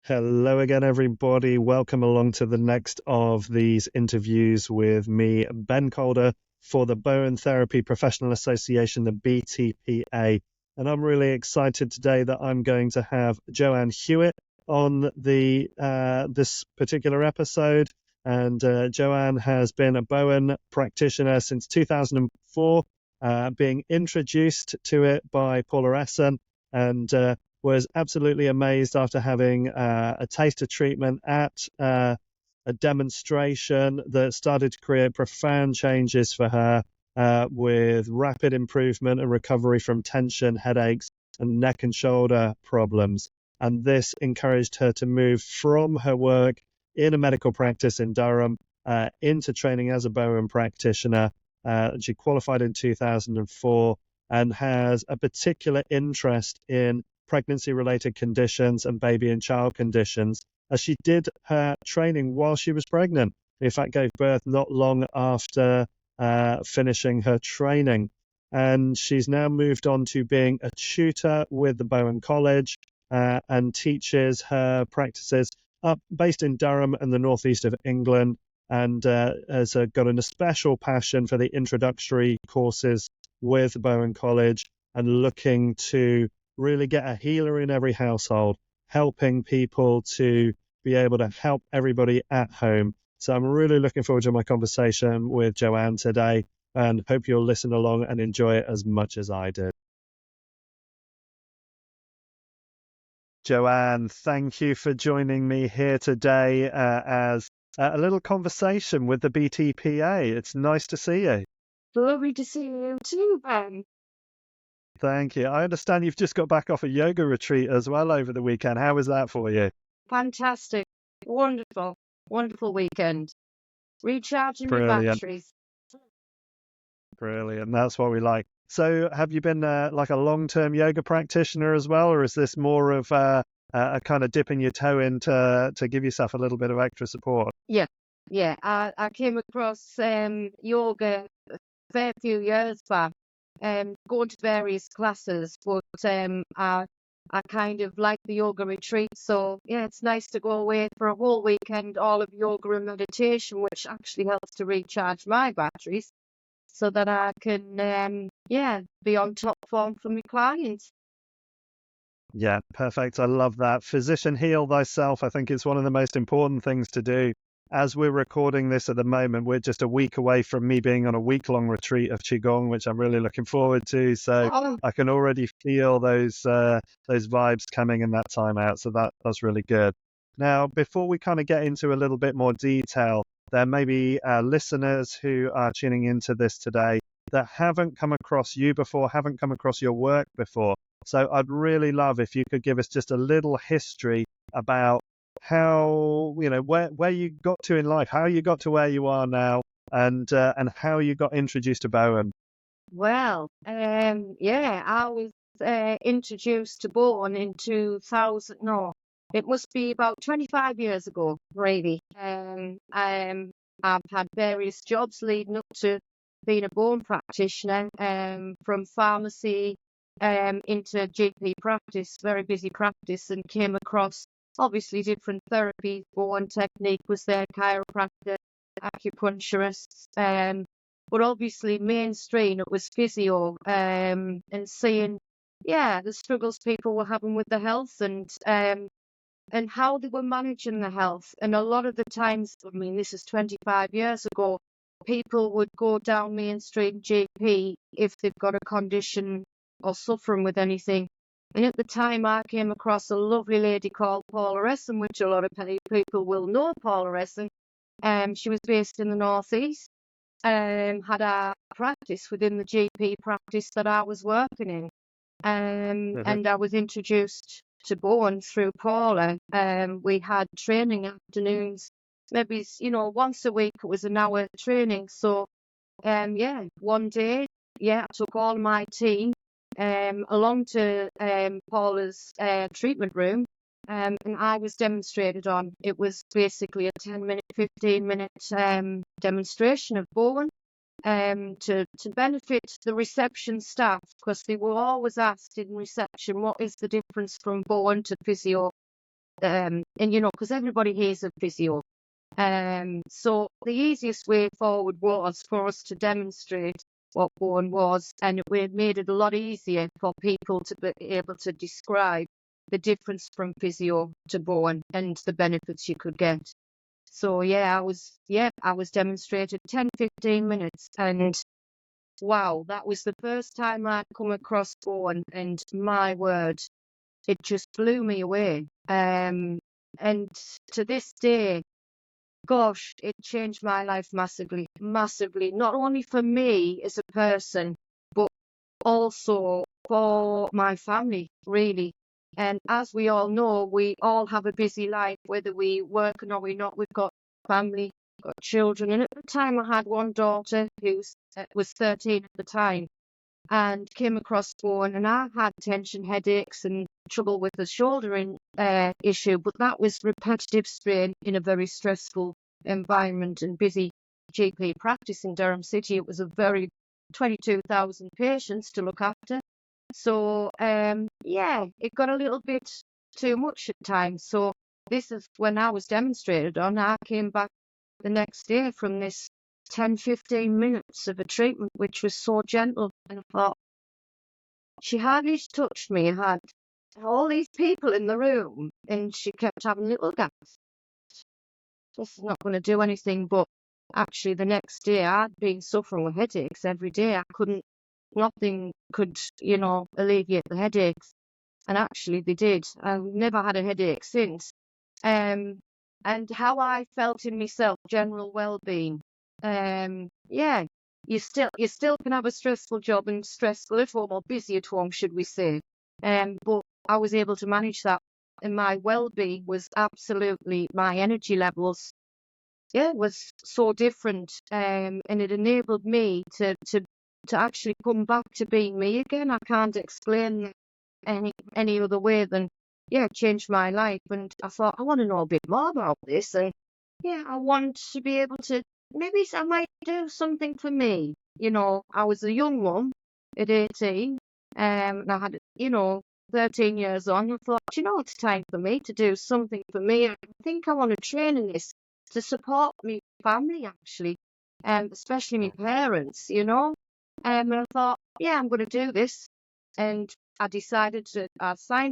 Hello again, everybody. Welcome along to the next of these interviews with me, Ben Calder, for the Bowen Therapy Professional Association, the BTPA. And I'm really excited today that I'm going to have Joanne Hewitt on this particular episode. And Joanne has been a Bowen practitioner since 2004, being introduced to it by Paula Esson, and was absolutely amazed after having a taster treatment at a demonstration that started to create profound changes for her, with rapid improvement and recovery from tension, headaches, and neck and shoulder problems. And this encouraged her to move from her work in a medical practice in Durham into training as a Bowen practitioner. She qualified in 2004 and has a particular interest in pregnancy-related conditions and baby and child conditions, as she did her training while she was pregnant. In fact, gave birth not long after finishing her training. And she's now moved on to being a tutor with the Bowen College, and teaches her practices based in Durham and the northeast of England, and has got a special passion for the introductory courses with Bowen College, and looking to really get a healer in every household, helping people to be able to help everybody at home. So I'm really looking forward to my conversation with Joanne today, and hope you'll listen along and enjoy it as much as I did. Joanne, thank you for joining me here today as a little conversation with the BTPA. It's nice to see you. Lovely to see you too, Ben. Thank you. I understand you've just got back off a yoga retreat as well over the weekend. How was that for you? Fantastic. Wonderful. Wonderful weekend. Recharging your Brilliant. batteries. Brilliant. That's what we like. So have you been like a long-term yoga practitioner as well, or is this more of a kind of dipping your toe in to give yourself a little bit of extra support? Yeah. I came across yoga a fair few years back, going to various classes, but I kind of like the yoga retreat. So yeah, it's nice to go away for a whole weekend, all of yoga and meditation, which actually helps to recharge my batteries, so that I can be on top form for my clients. Yeah, perfect. I love that. Physician, heal thyself. I think it's one of the most important things to do. As we're recording this at the moment, we're just a week away from me being on a week-long retreat of Qigong, which I'm really looking forward to. So Oh, I can already feel those vibes coming in that time out. So that's really good. Now, before we kind of get into a little bit more detail, there may be listeners who are tuning into this today that haven't come across you before, haven't come across your work before. So I'd really love if you could give us just a little history about how, where you got to in life, how you got to where you are now, and how you got introduced to Bowen. well, I was introduced to Bowen in 2000. No, it must be about 25 years ago, really. I've had various jobs leading up to being a Bowen practitioner, from pharmacy into GP practice, very busy practice, and came across obviously different therapies. Bowen technique was there, chiropractor, acupuncturists, but obviously mainstream it was physio, and seeing the struggles people were having with their health, and how they were managing their health. And a lot of the times, I mean, this is 25 years ago, people would go down mainstream GP if they've got a condition or suffering with anything. And at the time, I came across a lovely lady called Paula Esson, which a lot of people will know Paula Esson. She was based in the northeast, had a practice within the GP practice that I was working in. And I was introduced to Bowen through Paula. We had training afternoons, maybe, once a week. It was an hour training. So, one day, I took all my team along to Paula's treatment room, and I was demonstrated on. It was basically a 10-minute, 15-minute demonstration of Bowen, to benefit the reception staff, because they were always asked in reception, what is the difference from Bowen to physio? and because everybody hears of physio. So the easiest way forward was for us to demonstrate what Bowen was, and we made it a lot easier for people to be able to describe the difference from physio to Bowen and the benefits you could get. So I was demonstrated 10-15 minutes, and wow, that was the first time I'd come across Bowen, and my word, it just blew me away. And to this day, gosh, it changed my life massively, massively. Not only for me as a person, but also for my family, really. And as we all know, we all have a busy life, whether we work or we're not. We've got family, got children. And at the time, I had one daughter who was 13 at the time, and came across Bowen, and I had tension headaches and trouble with the shouldering issue, but that was repetitive strain in a very stressful environment and busy GP practice in Durham City. It was a very 22,000 patients to look after. So, it got a little bit too much at times. So this is when I was demonstrated on. I came back the next day from this 10-15 minutes of a treatment, which was so gentle. And I thought, she hardly touched me. I had all these people in the room, and she kept having little gasps. This is not going to do anything. But actually, the next day, I'd been suffering with headaches every day. Nothing could, alleviate the headaches. And actually, they did. I've never had a headache since. And how I felt in myself, general well-being. You still can have a stressful job and stressful at home, or busy at home, should we say. But I was able to manage that, and my well-being was absolutely, my energy levels, was so different. And it enabled me to actually come back to being me again. I can't explain any other way than it changed my life. And I thought, I want to know a bit more about this, and I want to be able to, maybe I might do something for me. I was a young one at 18, and I had 13 years on. I thought, it's time for me to do something for me. I think I want to train in this to support my family, actually, especially my parents. And I thought, I'm going to do this. And I signed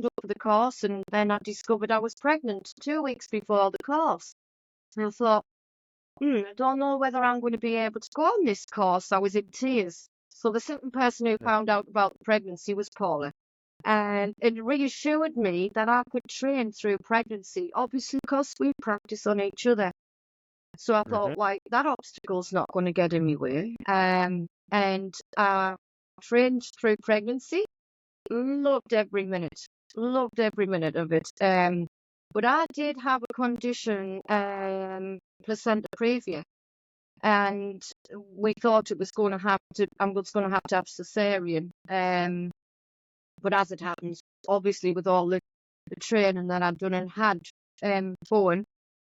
up for the course, and then I discovered I was pregnant 2 weeks before the course. And I thought, I don't know whether I'm going to be able to go on this course. I was in tears. So the second person who found out about the pregnancy was Paula. And it reassured me that I could train through pregnancy, obviously because we practice on each other. So I thought, that obstacle's not going to get in my way. And I trained through pregnancy. Loved every minute of it. But I did have a condition, placenta previa, and we thought I was going to have to have cesarean. But as it happens, obviously with all the training that I'd done and had Bowen,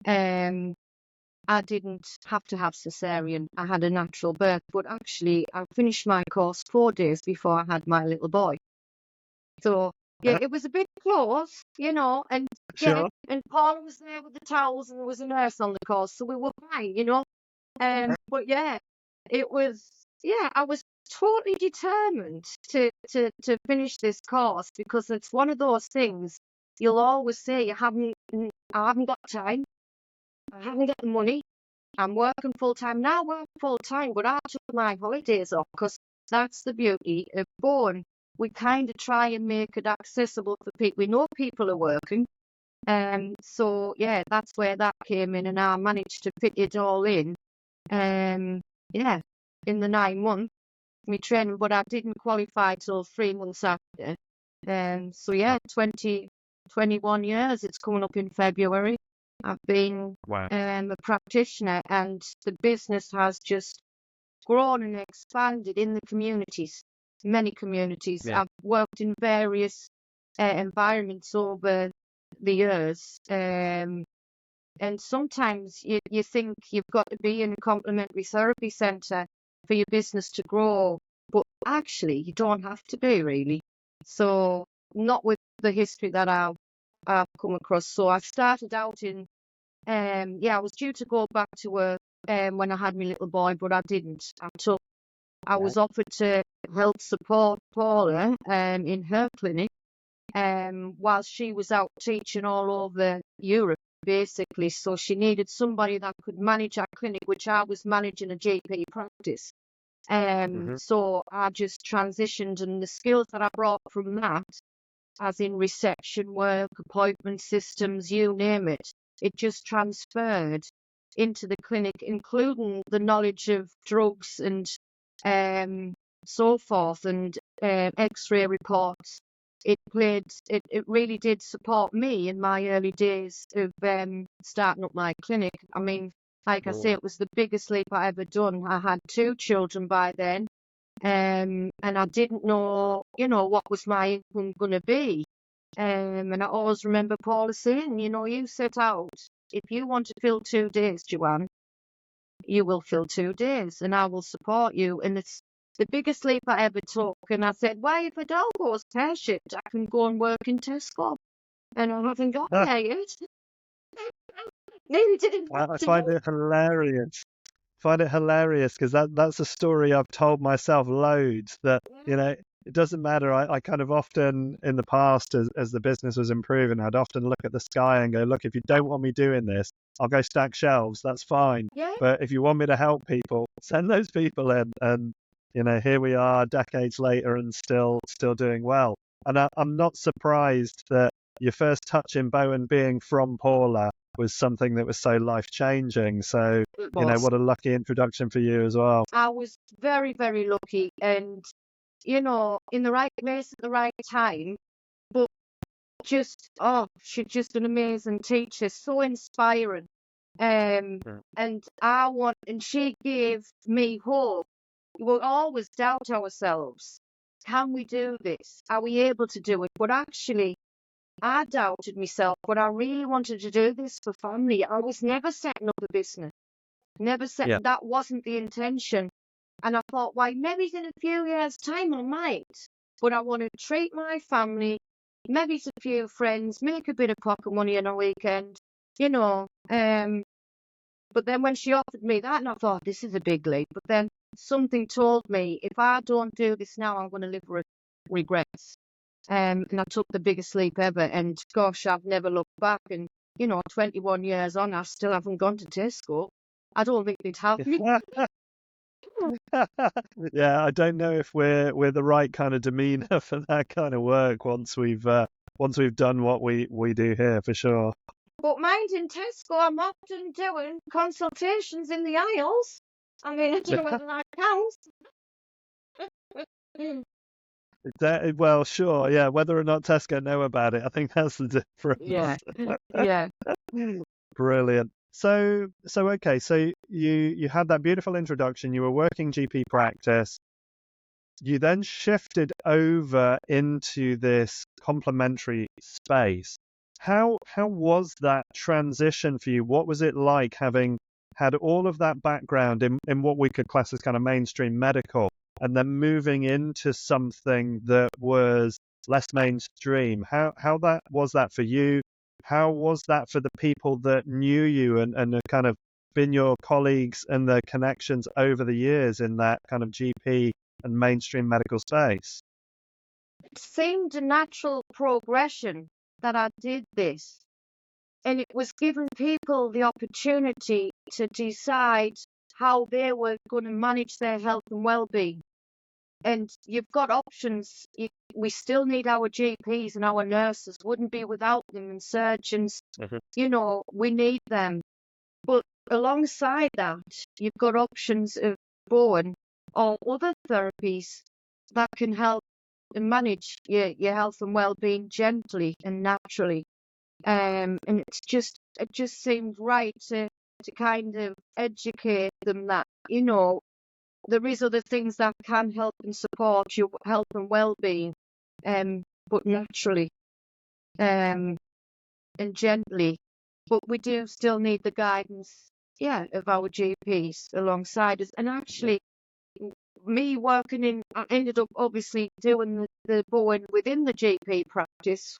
I didn't have to have cesarean. I had a natural birth, but actually I finished my course 4 days before I had my little boy. So it was a bit close, and Sure. and Paula was there with the towels, and there was a nurse on the course, so we were fine, But it was, I was totally determined to finish this course, because it's one of those things you'll always say, I haven't got time, I haven't got the money, I'm working full time. Now I work full time, but I took my holidays off, because that's the beauty of Bowen. We kind of try and make it accessible for people. We know people are working. So that's where that came in, and I managed to fit it all in. In the 9 months, my training, but I didn't qualify till 3 months after. 21 years, it's coming up in February. I've been a practitioner, and the business has just grown and expanded in the communities, many communities. I've worked in various environments over the years, and sometimes you think you've got to be in a complementary therapy centre for your business to grow, but actually you don't have to be, really. So not with the history that I've I've come across. So I started out in, I was due to go back to work when I had my little boy, but I didn't. I was offered to help support Paula in her clinic while she was out teaching all over Europe, basically. So she needed somebody that could manage our clinic, which I was managing a GP practice. So I just transitioned, and the skills that I brought from that, as in reception work, appointment systems, you name it, it just transferred into the clinic, including the knowledge of drugs and so forth, and x-ray reports. It really did support me in my early days of starting up my clinic. I mean, like I say, it was the biggest leap I ever done. I had 2 children by then, and I didn't know, what was my income going to be. And I always remember Paula saying, you set out, if you want to fill 2 days, Joanne, you will fill 2 days, and I will support you. And it's the biggest leap I ever took. And I said, why, if a dog goes pear-shaped, I can go and work in Tesco. And I haven't got there yet. Nearly didn't I have to find know. it hilarious. Find it hilarious because that's a story I've told myself loads that, it doesn't matter. I kind of often in the past, as the business was improving, I'd often look at the sky and go, look, if you don't want me doing this, I'll go stack shelves. That's fine. Yeah. But if you want me to help people, send those people in. And, here we are decades later and still doing well. And I'm not surprised that your first touch in Bowen being from Paula was something that was so life-changing. So, It was. what a lucky introduction for you as well. I was very, very lucky, and, in the right place at the right time. But she's just an amazing teacher, so inspiring. And she gave me hope. We will always doubt ourselves. Can we do this? Are we able to do it? But actually, I doubted myself, but I really wanted to do this for family. I was never setting up a business. That wasn't the intention. And I thought, why, maybe in a few years' time I might. But I want to treat my family, maybe it's a few friends, make a bit of pocket money on a weekend, But then when she offered me that, and I thought, this is a big leap. But then something told me, if I don't do this now, I'm going to live with regrets. And I took the biggest leap ever. And gosh, I've never looked back. And, 21 years on, I still haven't gone to Tesco. I don't think they'd have me. Yeah, I don't know if we're the right kind of demeanor for that kind of work once we've done what we do here, for sure. But mind, in Tesco, I'm often doing consultations in the aisles. I mean, I don't know whether that counts. Well, sure, yeah. Whether or not Tesco know about it, I think that's the difference. Yeah. Brilliant. So okay. So you had that beautiful introduction. You were working GP practice. You then shifted over into this complementary space. How was that transition for you? What was it like having had all of that background in what we could class as kind of mainstream medical, and then moving into something that was less mainstream? How was that for you? How was that for the people that knew you and have kind of been your colleagues and the connections over the years in that kind of GP and mainstream medical space? It seemed a natural progression that I did this. And it was giving people the opportunity to decide how they were going to manage their health and well-being. And you've got options. We still need our GPs and our nurses. Wouldn't be without them, and surgeons. We need them. But alongside that, you've got options of Bowen or other therapies that can help and manage your health and well-being gently and naturally. And it just seemed right to kind of educate them that, there is other things that can help and support your health and well-being, but naturally, and gently. But we do still need the guidance, of our GPs alongside us. And actually, me working I ended up obviously doing the Bowen within the GP practice,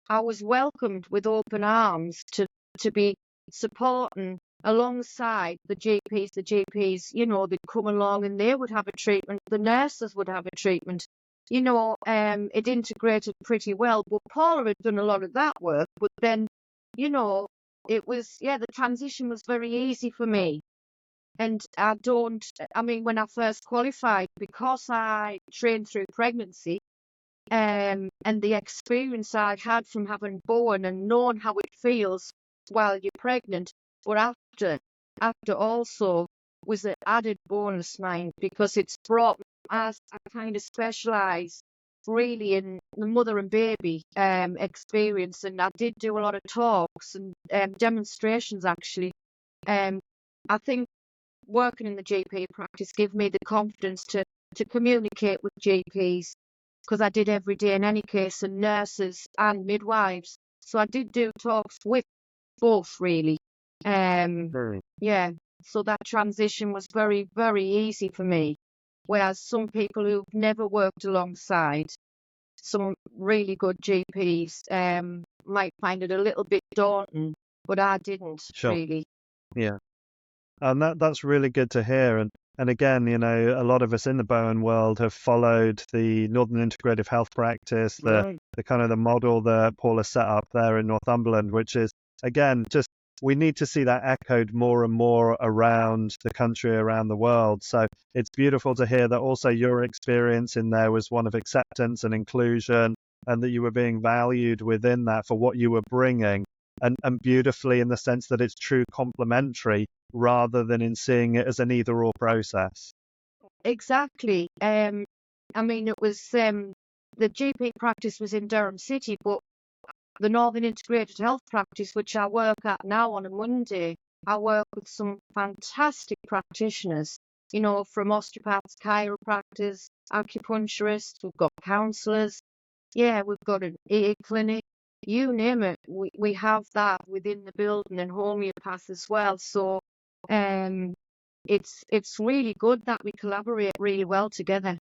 I was welcomed with open arms to be supporting alongside the GPs. The GPs, they'd come along and they would have a treatment. The nurses would have a treatment. It integrated pretty well. But Paula had done a lot of that work. But then, it was, the transition was very easy for me. And when I first qualified, because I trained through pregnancy, and the experience I had from having Bowen and knowing how it feels while you're pregnant, but after also was an added bonus mine, because it's brought as I kind of specialise really in the mother and baby experience, and I did do a lot of talks and demonstrations actually. I think working in the GP practice gave me the confidence to communicate with GPs, because I did every day in any case, and nurses and midwives. So I did do talks with both really. Yeah, so that transition was very, very easy for me. Whereas some people who've never worked alongside some really good GPs might find it a little bit daunting, but I didn't really. Yeah. And that's really good to hear. And again, a lot of us in the Bowen world have followed the Northern Integrative Health Practice, the kind of the model that Paula set up there in Northumberland, which is, again, just we need to see that echoed more and more around the country, around the world. So it's beautiful to hear that also your experience in there was one of acceptance and inclusion, and that you were being valued within that for what you were bringing. And beautifully in the sense that it's true complementary rather than in seeing it as an either-or process. Exactly. It was the GP practice was in Durham City, but the Northern Integrated Health Practice, which I work at now on a Monday, I work with some fantastic practitioners, from osteopaths, chiropractors, acupuncturists, we've got counsellors, we've got an ear clinic. You name it, we have that within the building, and homeopaths as well. So it's really good that we collaborate really well together.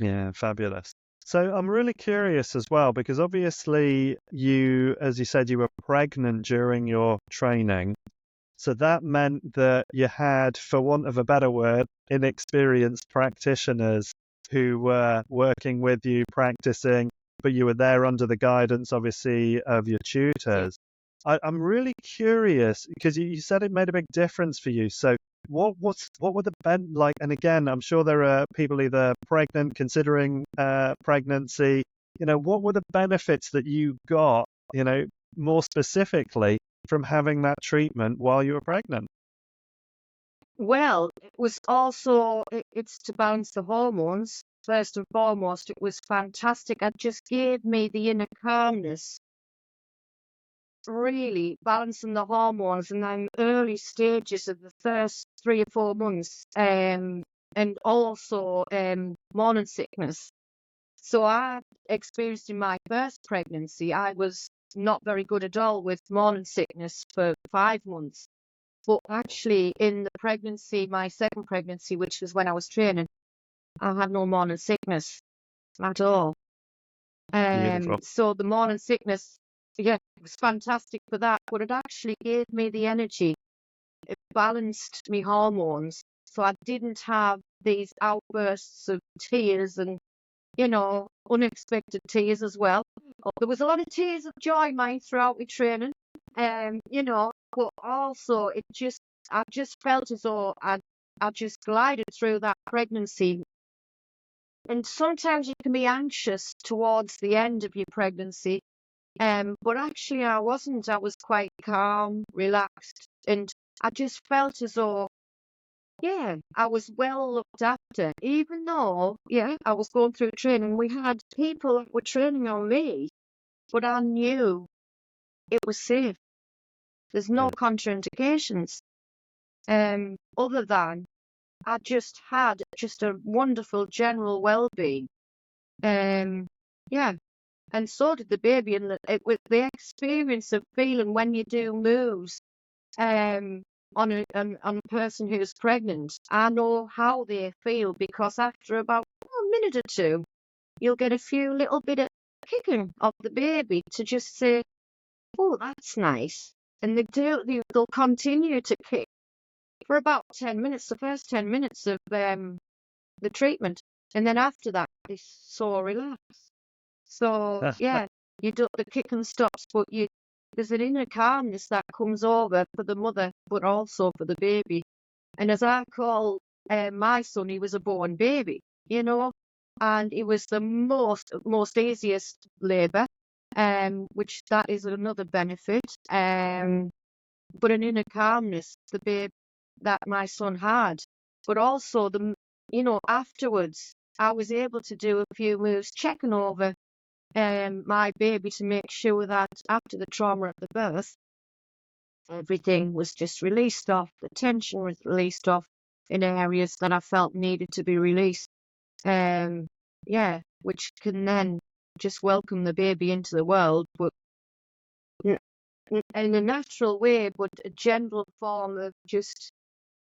Yeah, fabulous. So I'm really curious as well, because obviously you, as you said, you were pregnant during your training. So that meant that you had, for want of a better word, inexperienced practitioners who were working with you, practicing, but you were there under the guidance, obviously, of your tutors. I'm really curious, because you said it made a big difference for you. So what were the like? And again, I'm sure there are people either pregnant, considering pregnancy. What were the benefits that you got? More specifically, from having that treatment while you were pregnant? Well, it was also, it's to balance the hormones. First and foremost, it was fantastic. It just gave me the inner calmness, really balancing the hormones in the early stages of the first 3 or 4 months, and also morning sickness. So I experienced in my first pregnancy, I was not very good at all with morning sickness for 5 months. But actually, in the pregnancy, my second pregnancy, which was when I was training, I had no morning sickness at all. Beautiful. So the morning sickness, it was fantastic for that, but it actually gave me the energy. It balanced me hormones, so I didn't have these outbursts of tears and, unexpected tears as well. There was a lot of tears of joy mine throughout my training, but also I just felt as though I just glided through that pregnancy. And sometimes you can be anxious towards the end of your pregnancy, but actually I wasn't. I was quite calm, relaxed, and I just felt as though, I was well looked after, even though, I was going through training. We had people that were training on me, but I knew it was safe. There's no contraindications, other than I just had just a wonderful general well-being. And so did the baby, and it was the experience of feeling when you do moves on a person who's pregnant. I know how they feel, because after about a minute or two, you'll get a few little bit of kicking of the baby to just say, oh, that's nice. And they'll continue to kick for about 10 minutes, the first 10 minutes of the treatment. And then after that, they so relax. So, yeah, the kicking stops, but there's an inner calmness that comes over for the mother, but also for the baby. And as I call my son, he was a born baby, and it was the most easiest labour, which that is another benefit. But an inner calmness, the babe that my son had, but also afterwards, I was able to do a few moves, checking over my baby to make sure that after the trauma of the birth, everything was just released off, the tension was released off in areas that I felt needed to be released. Which can then just welcome the baby into the world, but in a natural way, but a gentle form of just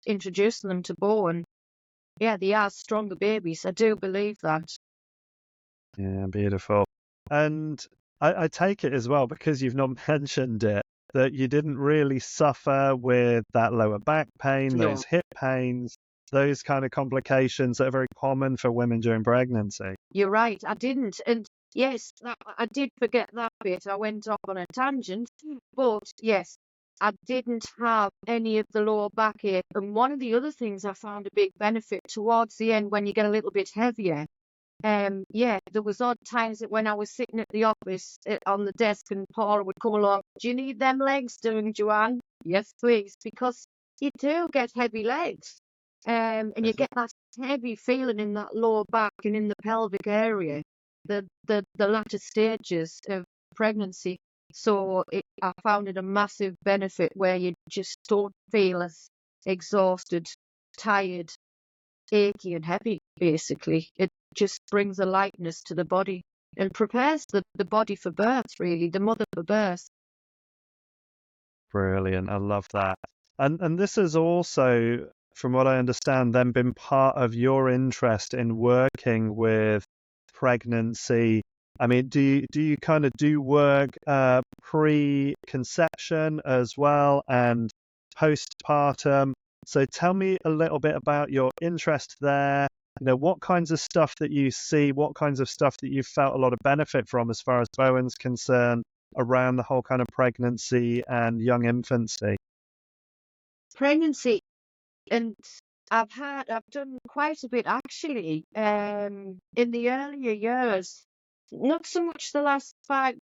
introducing them to Bowen. Yeah, they are stronger babies. I do believe that. Yeah, beautiful. And I take it as well, because you've not mentioned it, that you didn't really suffer with that lower back pain, No. those hip pains, those kind of complications that are very common for women during pregnancy. You're right, I didn't. And yes, I did forget that bit. I went off on a tangent. But yes, I didn't have any of the lower back ache. And one of the other things I found a big benefit towards the end, when you get a little bit heavier, there was odd times that when I was sitting at the office on the desk and Paula would come along, do you need them legs doing, Joanne? Yes, please, because you do get heavy legs. And you get that heavy feeling in that lower back and in the pelvic area, the latter stages of pregnancy. So I found it a massive benefit where you just don't feel as exhausted, tired, achy and heavy, basically. It just brings a lightness to the body and prepares the body for birth, really, the mother for birth. Brilliant. I love that. And this has also, from what I understand, then been part of your interest in working with pregnancy. I mean, do you kind of do work pre-conception as well and postpartum? So tell me a little bit about your interest there. What kinds of stuff that you see, what kinds of stuff that you felt a lot of benefit from as far as Bowen's concerned around the whole kind of pregnancy and young infancy. Pregnancy, and I've done quite a bit actually. In the earlier years, not so much the last five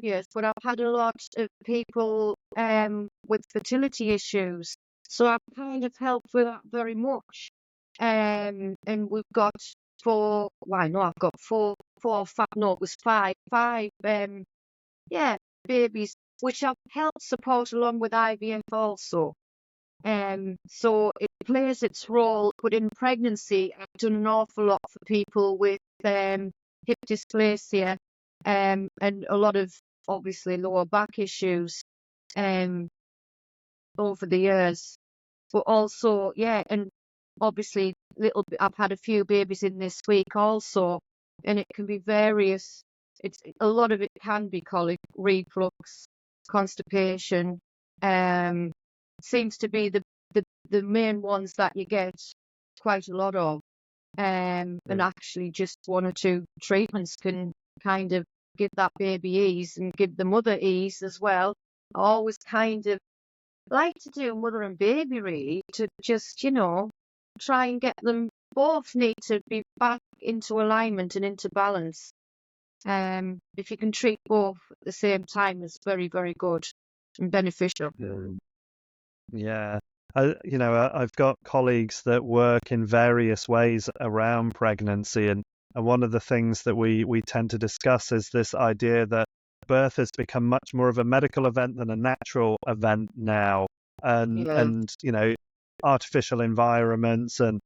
years, but I've had a lot of people with fertility issues. So I've kind of helped with that very much. And we've got I've got four or five, no, it was five, babies, which I've helped support along with IVF also. So it plays its role, but in pregnancy, I've done an awful lot for people with hip dysplasia, and a lot of obviously lower back issues, over the years. But also, and obviously I've had a few babies in this week also, and it can be various. A lot of it can be colic, reflux, constipation. Seems to be the main ones that you get quite a lot of. And actually just one or two treatments can kind of give that baby ease and give the mother ease as well. I always kind of like to do mother and baby, really, to just, try and get them both need to be back into alignment and into balance. If you can treat both at the same time, it's very, very good and beneficial. Yeah. I've got colleagues that work in various ways around pregnancy, and one of the things that we tend to discuss is this idea that birth has become much more of a medical event than a natural event now, and artificial environments and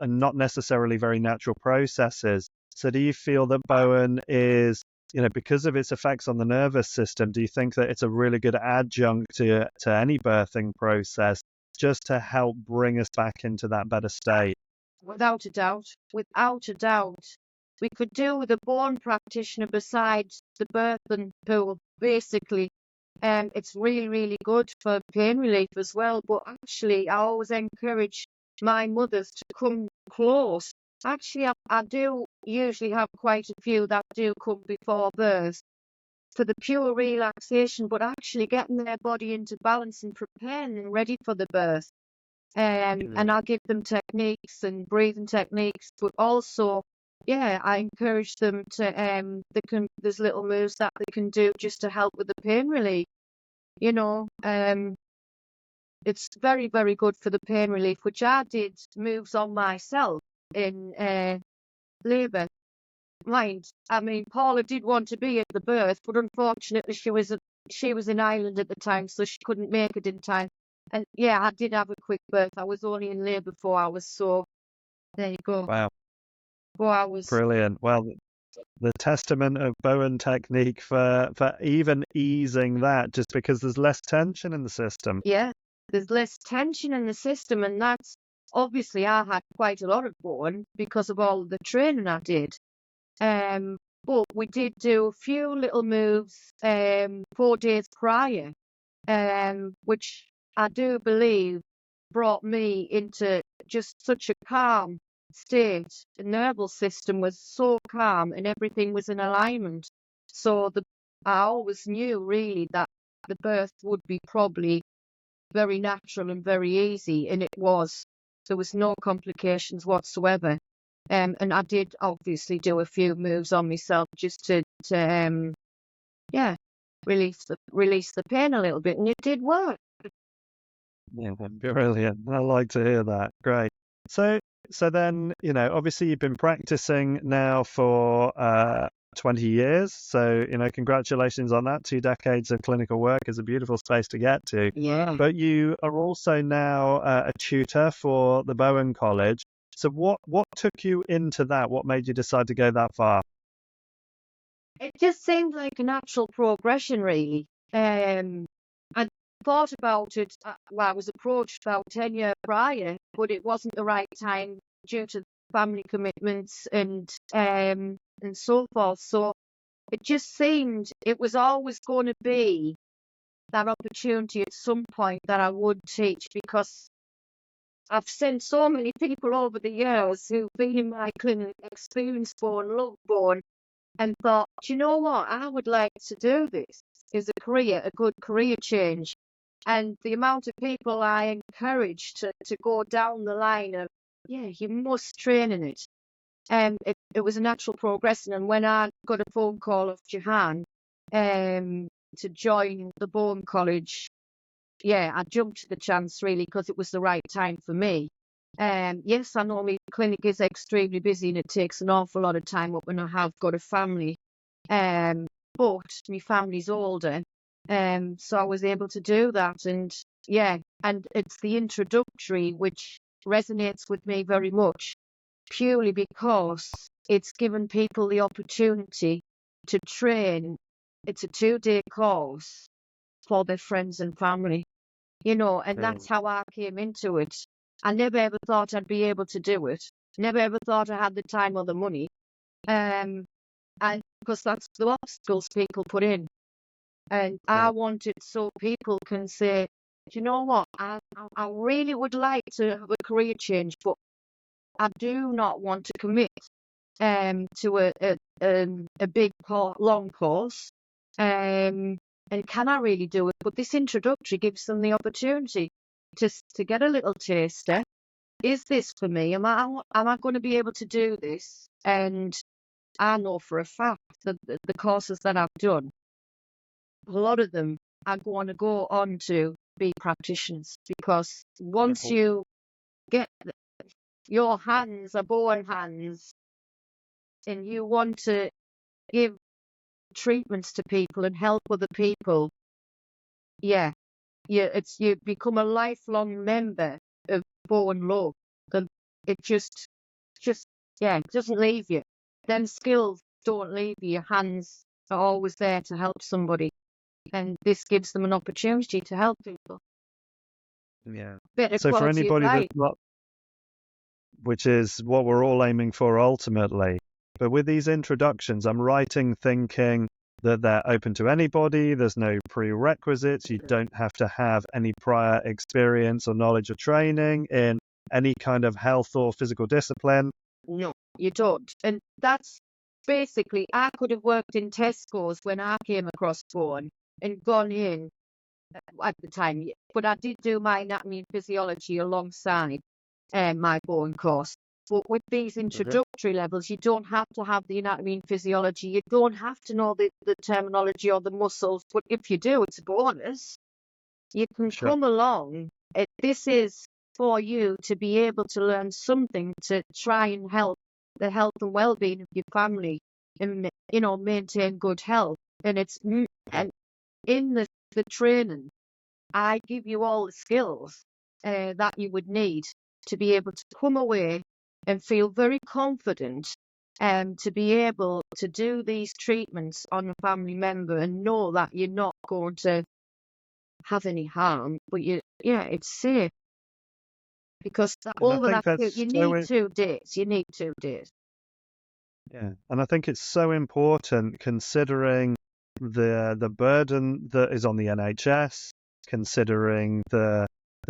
not necessarily very natural processes. So do you feel that Bowen is, because of its effects on the nervous system, do you think that it's a really good adjunct to any birthing process, just to help bring us back into that better state? Without a doubt. Without a doubt. we could do with a bone practitioner besides the birthing pool, basically. It's really, really good for pain relief as well. But actually, I always encourage my mothers to come close. Actually, I do usually have quite a few that do come before birth for the pure relaxation, but actually getting their body into balance and preparing them ready for the birth. And I'll give them techniques and breathing techniques, but also, yeah, I encourage them to, there's little moves that they can do just to help with the pain relief. You know, it's very, very good for the pain relief, which I did moves on myself in labour. Mind, I mean, Paula did want to be at the birth, but unfortunately she was in Ireland at the time, so she couldn't make it in time. And yeah, I did have a quick birth. I was only in labour 4 hours, so there you go. Wow. 4 hours. Brilliant. Well, the testament of Bowen technique for even easing that, just because there's less tension in the system. Yeah, there's less tension in the system, and that's obviously I had quite a lot of Bowen because of all the training I did. But we did do a few little moves 4 days prior, which I do believe brought me into just such a calm state. The nervous system was so calm and everything was in alignment. So I always knew really that the birth would be probably very natural and very easy, and it was. There was no complications whatsoever. And I did obviously do a few moves on myself just to release the pain a little bit, and it did work. Yeah, brilliant. I like to hear that. Great. So then, obviously you've been practicing now for 20 years. So, congratulations on that. 2 decades of clinical work is a beautiful space to get to. Yeah. But you are also now a tutor for the Bowen College. So what took you into that? What made you decide to go that far? It just seemed like a natural progression, really. I thought about it. I was approached about 10 years prior, but it wasn't the right time due to family commitments and so forth. So it just seemed it was always going to be that opportunity at some point that I would teach, because I've seen so many people over the years who've been in my clinic, experienced Bowen, loved Bowen, and thought, do you know what? I would like to do this as a good career change. And the amount of people I encourage to go down the line of, yeah, you must train in it. It was a natural progression. And when I got a phone call of Joanne to join the Bowen College, yeah, I jumped at the chance really because it was the right time for me. Yes, I know my clinic is extremely busy and it takes an awful lot of time up when I have got a family. But my family's older, so I was able to do that. And yeah, and it's the introductory which resonates with me very much, purely because it's given people the opportunity to train. It's a 2-day course for their friends and family, and that's how I came into it. I never ever thought I'd be able to do it. Never ever thought I had the time or the money. And because that's the obstacles people put in. And I want it so people can say, do you know what? I really would like to have a career change, but I do not want to commit to a big long course. And can I really do it? But this introductory gives them the opportunity to get a little taster. Is this for me? Am I going to be able to do this? And I know for a fact that the courses that I've done, a lot of them are going to go on to be practitioners, because once you get your hands are Bowen hands and you want to give treatments to people and help other people, yeah, you become a lifelong member of Bowen Love, and it just it doesn't leave you. Them skills don't leave you. Your hands are always there to help somebody, and this gives them an opportunity to help people. Yeah. Better So for quality of anybody life. that's not, which is what we're all aiming for ultimately. But with these introductions, I'm writing thinking that they're open to anybody. There's no prerequisites. You don't have to have any prior experience or knowledge or training in any kind of health or physical discipline. No, you don't. And that's basically, I could have worked in Tesco's when I came across Bowen and gone in at the time, but I did do my anatomy and physiology alongside my Bowen course. But with these introductory levels, you don't have to have the anatomy and physiology. You don't have to know the terminology or the muscles. But if you do, it's a bonus. You can come along. This is for you to be able to learn something to try and help the health and well-being of your family and, maintain good health. And and in the training, I give you all the skills that you would need to be able to come away and feel very confident to be able to do these treatments on a family member and know that you're not going to have any harm, but it's safe. Because over that period, you need 2 days. You need 2 days. Yeah, and I think it's so important considering the burden that is on the NHS, considering the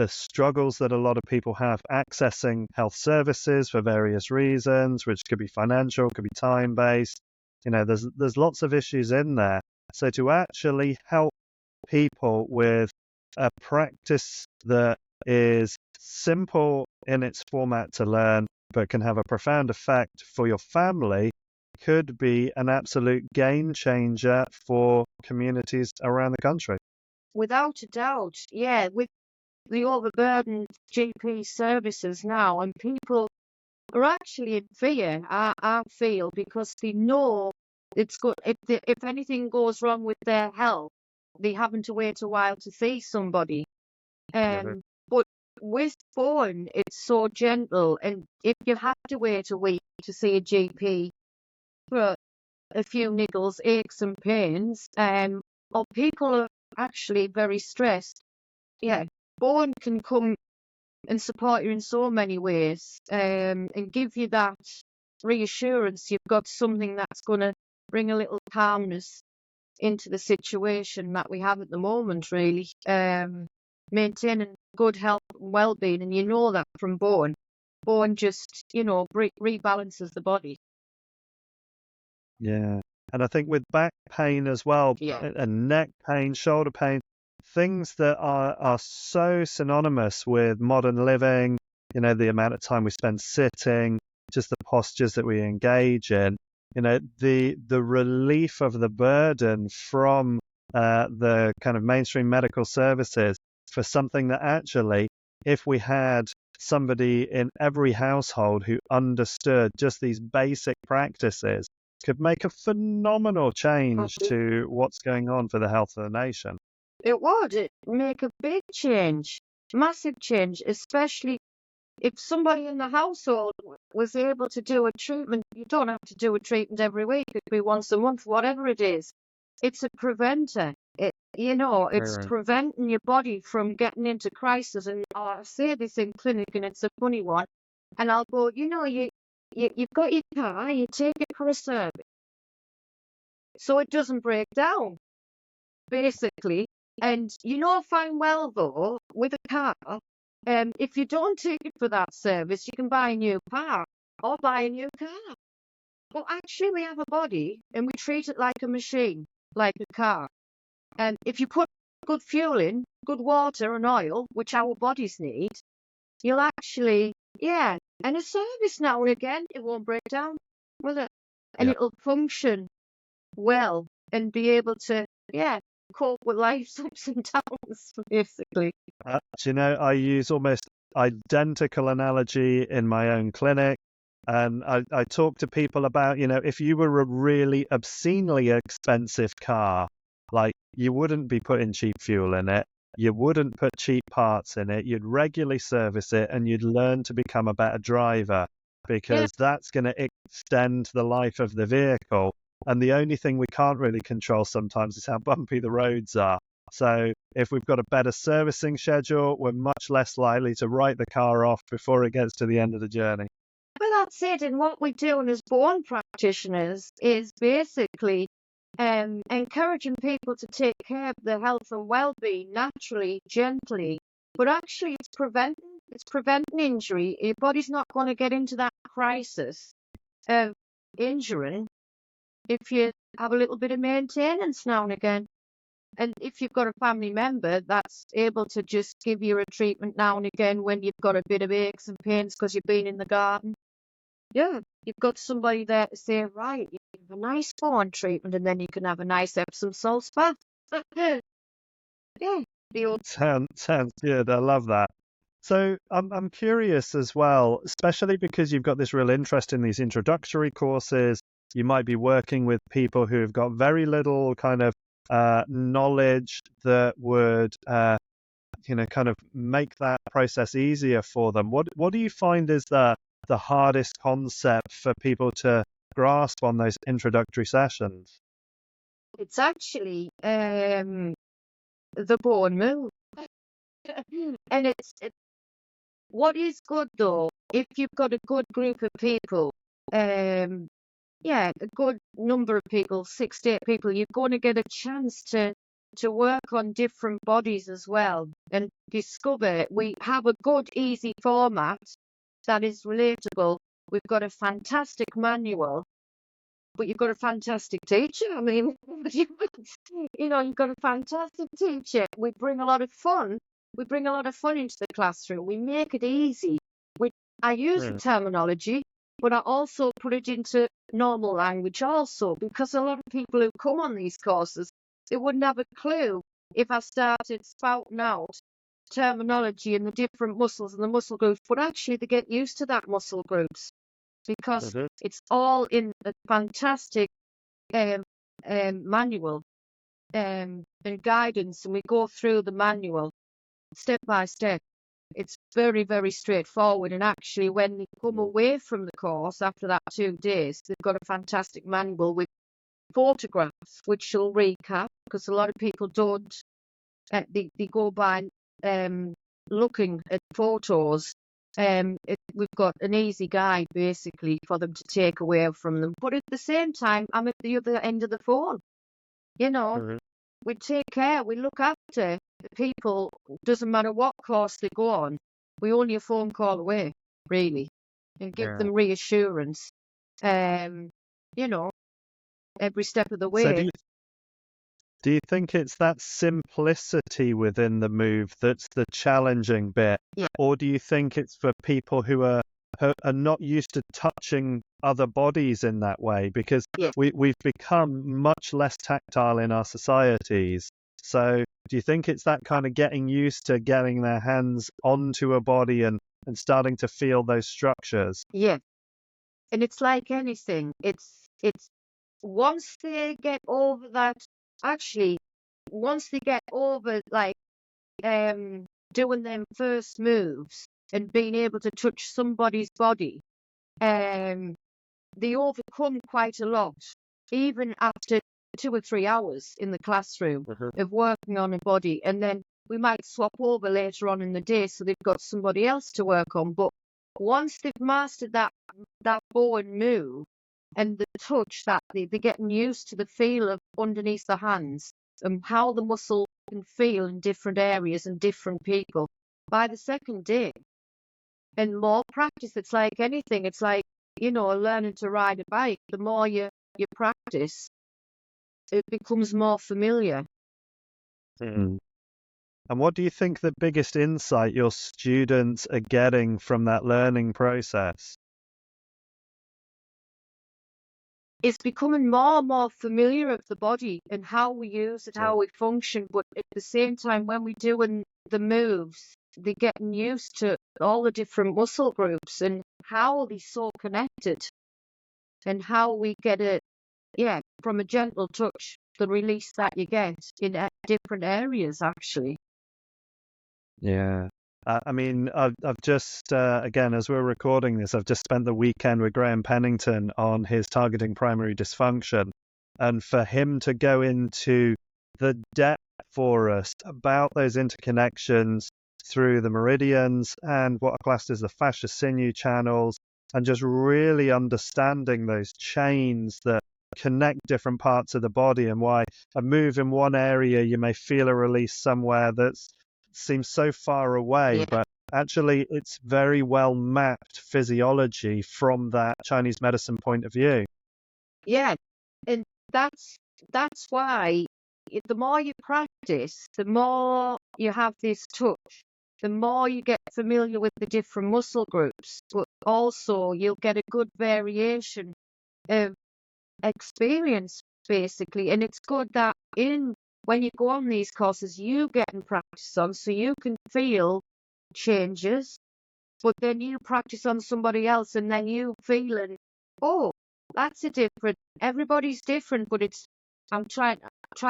struggles that a lot of people have accessing health services for various reasons, which could be financial, could be time-based. There's lots of issues in there. So to actually help people with a practice that is simple in its format to learn, but can have a profound effect for your family, could be an absolute game changer for communities around the country. Without a doubt, yeah, with the overburdened GP services now, and people are actually in fear, I feel, because they know it's good. If anything goes wrong with their health, they having to wait a while to see somebody. But with Bowen, it's so gentle, and if you have to wait a week to see a GP for a few niggles, aches and pains, or people are actually very stressed, Bowen can come and support you in so many ways, and give you that reassurance you've got something that's going to bring a little calmness into the situation that we have at the moment, really. Maintaining good health and well-being, and you know that from Bowen. Bowen just, rebalances the body. Yeah, and I think with back pain as well, and neck pain, shoulder pain, things that are so synonymous with modern living, the amount of time we spend sitting, just the postures that we engage in, the relief of the burden from the kind of mainstream medical services for something that actually, if we had somebody in every household who understood just these basic practices, could make a phenomenal change to what's going on for the health of the nation. It would. It'd make a big change, massive change, especially if somebody in the household was able to do a treatment. You don't have to do a treatment every week. It could be once a month, whatever it is. It's a preventer. It's preventing your body from getting into crisis. And I say this in clinic, and it's a funny one. And I'll go, you've got your car, you take it for a service, so it doesn't break down, basically. And fine well, though, with a car, if you don't take it for that service, you can buy a new car or buy a new car. Well, actually, we have a body, and we treat it like a machine, like a car. And if you put good fuel in, good water and oil, which our bodies need, you'll actually, and a service now and again, it won't break down, will it? And it'll function well and be able to, cope with life's ups and downs, basically. I use almost identical analogy in my own clinic. And I talk to people about, if you were a really obscenely expensive car, like you wouldn't be putting cheap fuel in it. You wouldn't put cheap parts in it. You'd regularly service it, and you'd learn to become a better driver, because that's going to extend the life of the vehicle. And the only thing we can't really control sometimes is how bumpy the roads are. So if we've got a better servicing schedule, we're much less likely to write the car off before it gets to the end of the journey. Well, that's it. And what we're doing as bone practitioners is basically encouraging people to take care of their health and well-being naturally, gently. But actually, it's preventing injury. Your body's not going to get into that crisis of injury if you have a little bit of maintenance now and again. And if you've got a family member that's able to just give you a treatment now and again when you've got a bit of aches and pains because you've been in the garden, yeah, you've got somebody there to say, right, you can have a nice bone treatment and then you can have a nice Epsom salt bath. Yeah, the old Sounds good. I love that. So I'm curious as well, especially because you've got this real interest in these introductory courses. You might be working with people who have got very little kind of knowledge that would kind of make that process easier for them. What do you find is the hardest concept for people to grasp on those introductory sessions? it's actually the bone move. And what is good though, if you've got a good group of people, yeah, a good number of people, 6 to 8 people, you're going to get a chance to work on different bodies as well and discover. We have a good, easy format that is relatable. We've got a fantastic manual, but you've got a fantastic teacher. I mean, you've got a fantastic teacher. We bring a lot of fun. We bring a lot of fun into the classroom. We make it easy. I use the terminology, but I also put it into normal language also, because a lot of people who come on these courses, they wouldn't have a clue if I started spouting out terminology and the different muscles and the muscle groups, but actually they get used to that muscle groups because it's all in a fantastic manual and guidance, and we go through the manual step by step. It's very, very straightforward. And actually, when they come away from the course after that 2 days, they've got a fantastic manual with photographs, which will recap, because a lot of people don't, they go by looking at photos. We've got an easy guide basically for them to take away from them. But at the same time, I'm at the other end of the phone. We take care, we look after the people. Doesn't matter what course they go on, we're only a phone call away, really, and give them reassurance. Every step of the So way. do you think it's that simplicity within the move that's the challenging bit? Yeah. Or do you think it's for people who are not used to touching other bodies in that way? Because we've become much less tactile in our societies. So do you think it's that kind of getting used to getting their hands onto a body and starting to feel those structures? Yeah. And it's like anything. It's once they get over that, actually, once they get over doing them first moves and being able to touch somebody's body, they overcome quite a lot, even after 2 or 3 hours in the classroom of working on a body. And then we might swap over later on in the day so they've got somebody else to work on. But once they've mastered that Bowen move and the touch, that they're getting used to the feel of underneath the hands and how the muscle can feel in different areas and different people. By the second day, and more practice, it's like anything. It's like, learning to ride a bike. The more you practice, it becomes more familiar. And what do you think the biggest insight your students are getting from that learning process? It's becoming more and more familiar of the body and how we use it, how we function. But at the same time, when we're doing the moves, they're getting used to all the different muscle groups and how they're so connected and how we get it, from a gentle touch, the release that you get in different areas, actually. Yeah. I mean, I've just, again, as we're recording this, I've just spent the weekend with Graham Pennington on his Targeting Primary Dysfunction. And for him to go into the depth for us about those interconnections through the meridians and what are classed as the fascia sinew channels, and just really understanding those chains that connect different parts of the body, and why a move in one area, you may feel a release somewhere that seems so far away, Yeah. but actually it's very well mapped physiology from that Chinese medicine point of view. Yeah, and that's why the more you practice, the more you have this touch, the more you get familiar with the different muscle groups, but also you'll get a good variation of experience, basically. And it's good that when you go on these courses, you get and practice on, so you can feel changes, but then you practice on somebody else, and then you feeling, oh, that's a different. Everybody's different, but I'm trying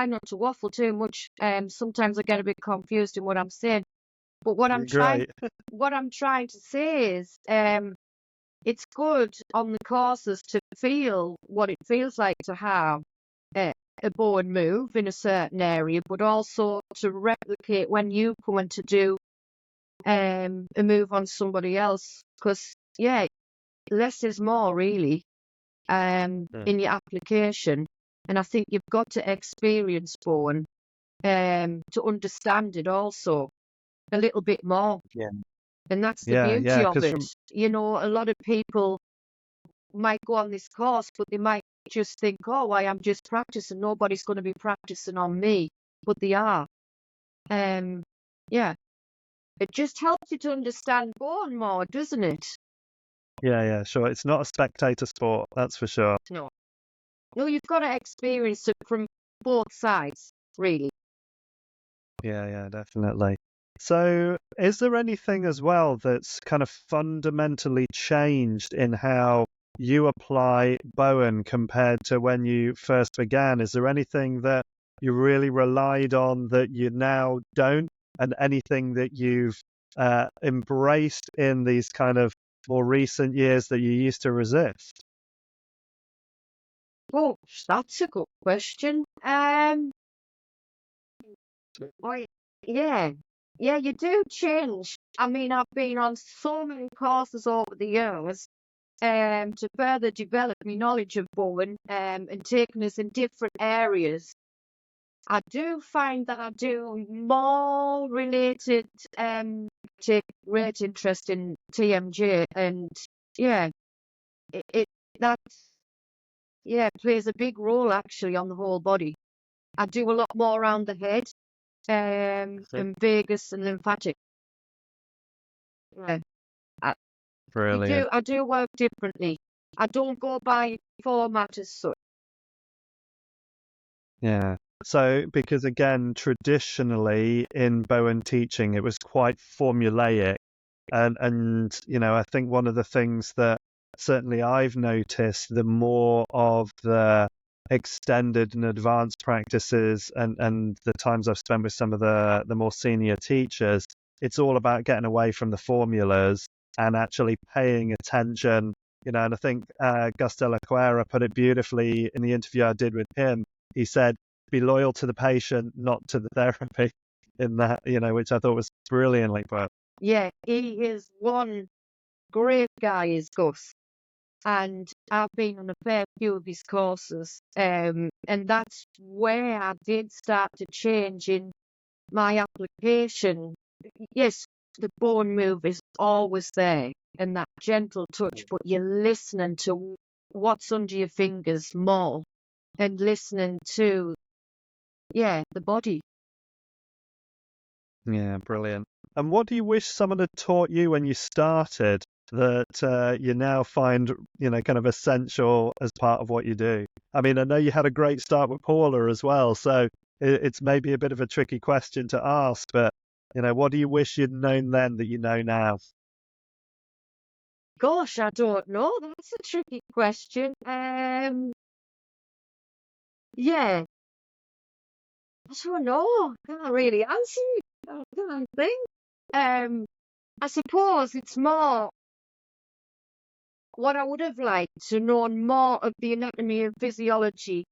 not to waffle too much. Sometimes I get a bit confused in what I'm saying. But what I'm trying Great. to say is, it's good on the courses to feel what it feels like to have a Bowen move in a certain area, but also to replicate when you come in to do a move on somebody else. Because, yeah, less is more, really, in your application. And I think you've got to experience Bowen to understand it also a little bit more. Yeah. And that's the Yeah, beauty of 'cause it. You know, a lot of people might go on this course, but they might just think, oh, I'm just practicing. Nobody's going to be practicing on me. But they are. Yeah. It just helps you to understand Bowen more, doesn't it? yeah, sure. It's not a spectator sport, that's for sure. No. No, you've got to experience it from both sides, really. Yeah, definitely. So, is there anything as well that's kind of fundamentally changed in how you apply Bowen compared to when you first began? Is there anything that you really relied on that you now don't, and anything that you've embraced in these kind of more recent years that you used to resist? Oh, that's a good question. Well, yeah, you do change. I mean, I've been on so many courses over the years, to further develop my knowledge of Bowen, and taking us in different areas. I do find that I do more related, take great interest in TMJ, and yeah, it that's plays a big role actually on the whole body. I do a lot more around the head, and vagus and lymphatic. Yeah, I, Brilliant. I do work differently. I don't go by format as such. Yeah. So, because again, traditionally in Bowen teaching, it was quite formulaic. And I think one of the things that certainly I've noticed, the more of the extended and advanced practices and the times I've spent with some of the more senior teachers, it's all about getting away from the formulas and actually paying attention. And I think Gus de la Cuera put it beautifully in the interview I did with him. He said, be loyal to the patient, not to the therapy, in that, which I thought was brilliantly put. Yeah, he is one great guy, is Gus. And I've been on a fair few of his courses, and that's where I did start to change in my application. Yes, the Bowen move is always there, and that gentle touch, but you're listening to what's under your fingers more, and listening to, the body. Yeah, brilliant. And what do you wish someone had taught you when you started that you now find, kind of essential as part of what you do? I mean, I know you had a great start with Paula as well, so it's maybe a bit of a tricky question to ask, but, what do you wish you'd known then that you know now? Gosh, I don't know. That's a tricky question. Yeah, I don't know. Can't really answer it. I can't think. I suppose it's more what I would have liked to know more of the anatomy and physiology,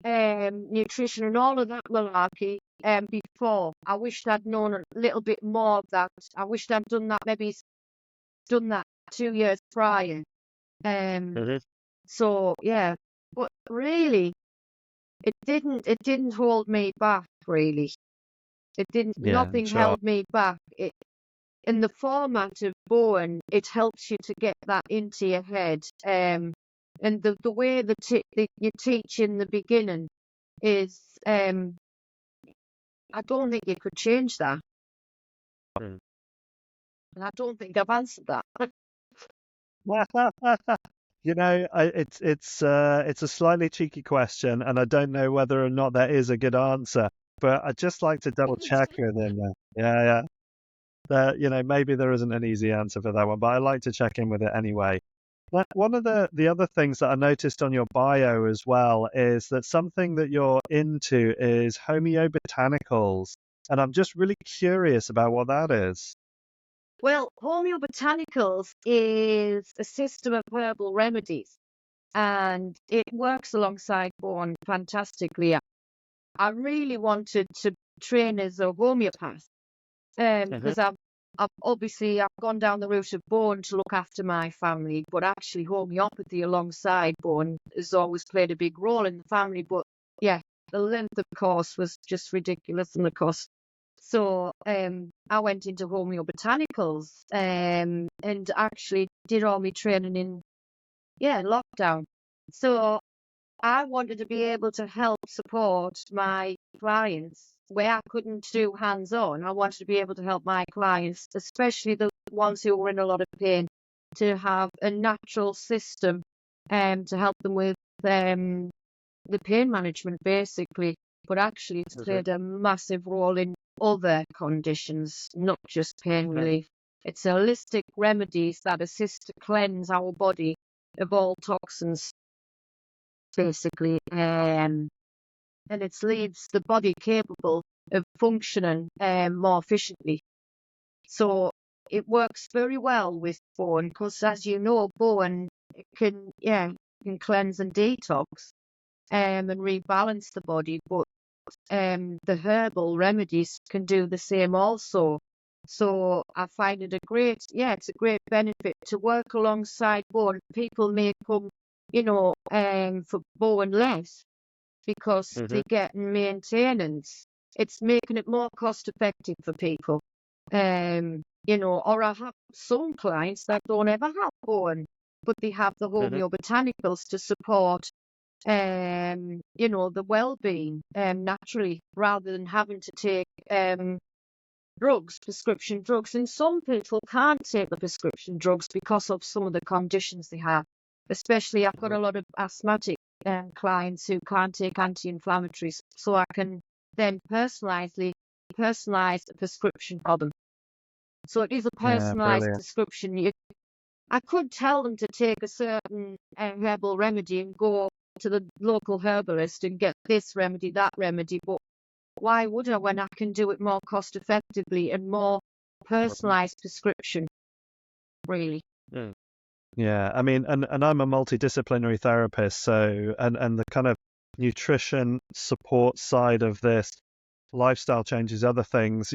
nutrition and all of that malarkey, before. I wished I'd known a little bit more of that. I wished I'd done that, maybe done that 2 years prior. Mhm. So yeah, but really, it didn't hold me back. Really, it didn't. Yeah, Nothing sure. held me back. In the format of Bowen, it helps you to get that into your head. And the way you teach in the beginning is, I don't think you could change that. Mm. And I don't think I've answered that. You know, it's a slightly cheeky question, and I don't know whether or not that is a good answer. But I'd just like to double check with him. Yeah, yeah. Maybe there isn't an easy answer for that one, but I like to check in with it anyway. One of the other things that I noticed on your bio as well is that something that you're into is homeobotanicals, and I'm just really curious about what that is. Well, Homeobotanicals is a system of herbal remedies, and it works alongside Bowen fantastically. I really wanted to train as a homeopath, Hmm. because I've gone down the route of Bowen to look after my family, but actually homeopathy alongside Bowen has always played a big role in the family. But yeah, the length of course was just ridiculous and the cost. So I went into homeobotanicals, and actually did all my training in lockdown. So I wanted to be able to help support my clients where I couldn't do hands-on. I wanted to be able to help my clients, especially the ones who were in a lot of pain, to have a natural system to help them with the pain management, basically. But actually, it's Hmm. played a massive role in other conditions, not just pain relief. It's holistic remedies that assist to cleanse our body of all toxins, basically, and it leaves the body capable of functioning more efficiently. So it works very well with Bowen because, as you know, Bowen can cleanse and detox and rebalance the body, but the herbal remedies can do the same also. So I find it it's a great benefit to work alongside Bowen. People may come, for Bowen less because Hmm. they get maintenance. It's making it more cost effective for people. Or I have some clients that don't ever have Bowen, but they have the Hmm. homeobotanicals to support the well-being naturally, rather than having to take prescription drugs. And some people can't take the prescription drugs because of some of the conditions they have. Especially, I've got a lot of asthmatic clients who can't take anti-inflammatories, so I can then personalize a prescription for them. So it is a Yeah, personalized brilliant. prescription. I could tell them to take a certain herbal remedy and go to the local herbalist and get this remedy, that remedy, but why would I when I can do it more cost effectively and more personalized prescription, really? Mm. Yeah, I mean, and I'm a multidisciplinary therapist, so and the kind of nutrition support side of this, lifestyle changes, other things,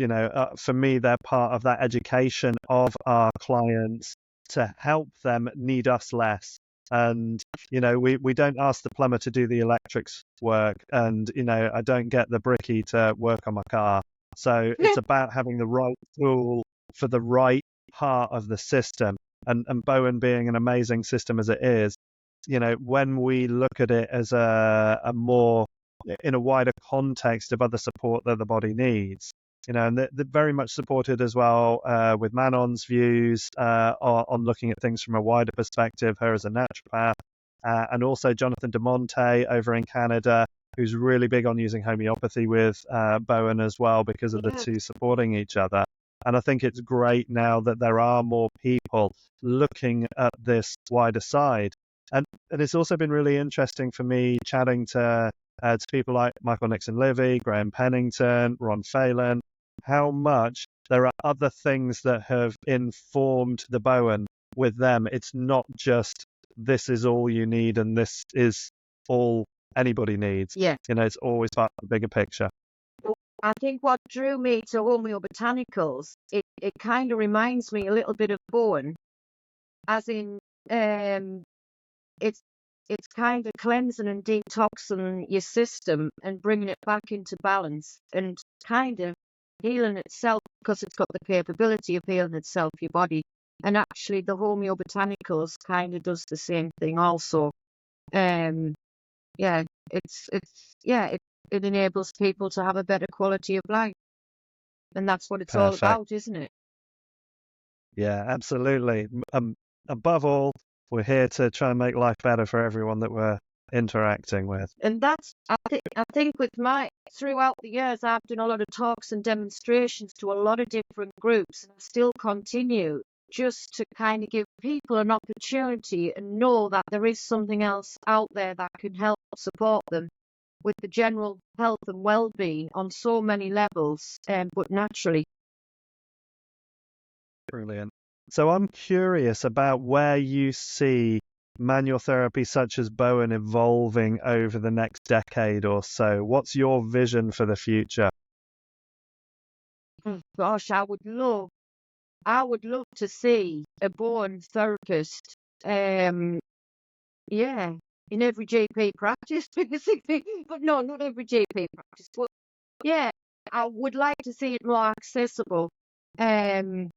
for me, they're part of that education of our clients to help them need us less. And, we don't ask the plumber to do the electrics work, and, I don't get the brickie to work on my car. So it's about having the right tool for the right part of the system. And Bowen being an amazing system as it is, when we look at it as a more in a wider context of other support that the body needs. And they're very much supported as well with Manon's views on looking at things from a wider perspective, her as a naturopath, and also Jonathan de Monte over in Canada, who's really big on using homeopathy with Bowen as well because of the Yeah. two supporting each other. And I think it's great now that there are more people looking at this wider side. And it's also been really interesting for me chatting to people like Michael Nixon Livy, Graham Pennington, Ron Phelan, how much there are other things that have informed the Bowen with them. It's not just this is all you need and this is all anybody needs. Yeah. It's always part of the bigger picture. I think what drew me to homeobotanicals, it kind of reminds me a little bit of Bowen, as in it's it's kind of cleansing and detoxing your system and bringing it back into balance and kind of healing itself because it's got the capability of healing itself, your body. And actually, the Homeobotanicals kind of does the same thing also. Um, yeah, it enables people to have a better quality of life, and that's what it's all Perfect. about, isn't it? Yeah, absolutely. Above all, we're here to try and make life better for everyone that we're interacting with. And that's I think with my throughout the years I've done a lot of talks and demonstrations to a lot of different groups, and I still continue just to kind of give people an opportunity and know that there is something else out there that can help support them with the general health and well-being on so many levels, but naturally. Brilliant. So I'm curious about where you see manual therapy such as Bowen evolving over the next decade or so. What's your vision for the future? Gosh, I would love to see a born therapist, yeah, in every GP practice, basically. But no, not every GP practice. But yeah, I would like to see it more accessible, um,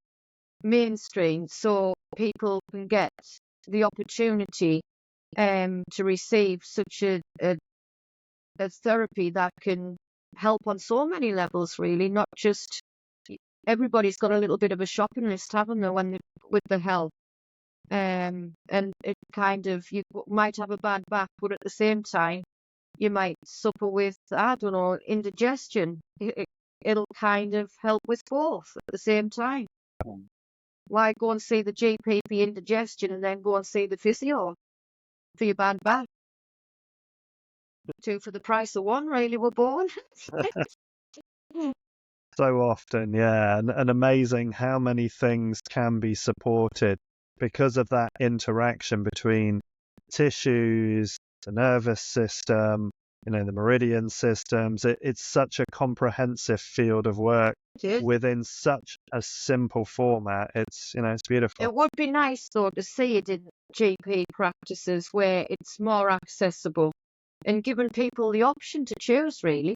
mainstream, so people can get the opportunity, to receive such a therapy that can help on so many levels, really, not just everybody's got a little bit of a shopping list, haven't they, when they, with the health. And it kind of, you might have a bad back, but at the same time, you might suffer with, I don't know, indigestion. It'll kind of help with both at the same time. Why go and see the GP for indigestion and then go and see the physio for your bad back? Two for the price of one, really, we're born. So often, yeah, and amazing how many things can be supported because of that interaction between tissues, the nervous system, the meridian systems. It's such a comprehensive field of work It is. within such a simple format. It's beautiful. It would be nice, though, to see it in GP practices where it's more accessible and giving people the option to choose, really.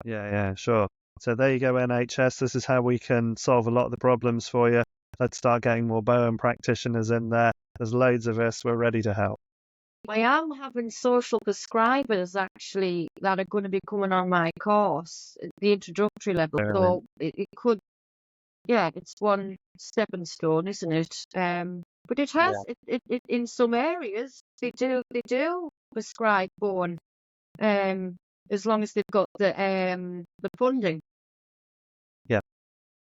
Yeah, sure. So there you go, NHS. This is how we can solve a lot of the problems for you. Let's start getting more Bowen practitioners in there. There's loads of us. We're ready to help. I am having social prescribers actually that are going to be coming on my course at the introductory level. Brilliant. So it could, yeah, it's one stepping stone, isn't it? But it has it in some areas they do prescribe Bowen, as long as they've got the funding.